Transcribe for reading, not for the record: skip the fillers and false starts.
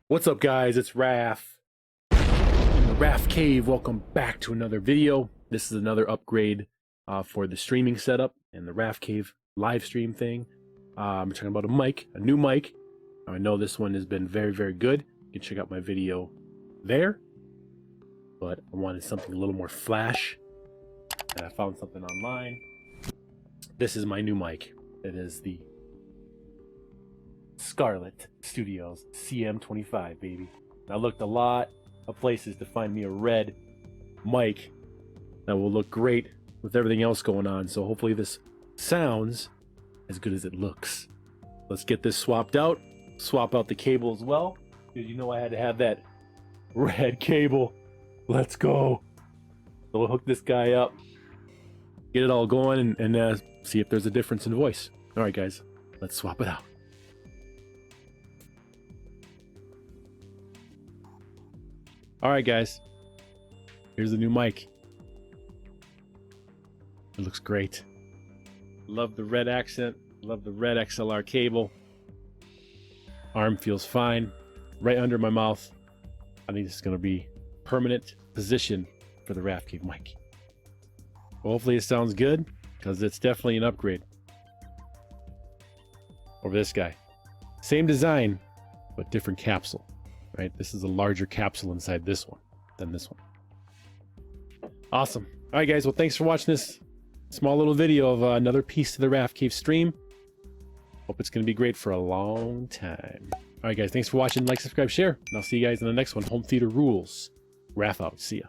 What's up, guys? It's Raf in the RAFCAVE. Welcome back to another video. This is another upgrade for the streaming setup and the RAFCAVE live stream thing. I'm talking about a new mic. I know this one has been very good. You can check out my video there, but I wanted something a little more flash, and I found something online. This is my new mic. It is the Scarlett CM25, baby. I looked a lot of places to find me a red mic that will look great with everything else going on, so hopefully this sounds as good as it looks. Let's get this swapped out, swap out the cable as well, because you know I had to have that red cable. Let's go. So we'll hook this guy up, get it all going, and see if there's a difference in voice. All right, guys, let's swap it out. All right, guys, here's the new mic. It looks great. Love the red accent. Love the red XLR cable. Arm feels fine. Right under my mouth. I think this is going to be permanent position for the RAFCAVE mic. Well, hopefully it sounds good, because it's definitely an upgrade over this guy. Same design, but different capsule. Right, this is a larger capsule inside this one than this one. Awesome. All right, guys. Well, thanks for watching this small little video of another piece to the RAFCAVE stream. Hope it's going to be great for a long time. All right, guys. Thanks for watching. Like, subscribe, share. And I'll see you guys in the next one. Home theater rules. Raf out. See ya.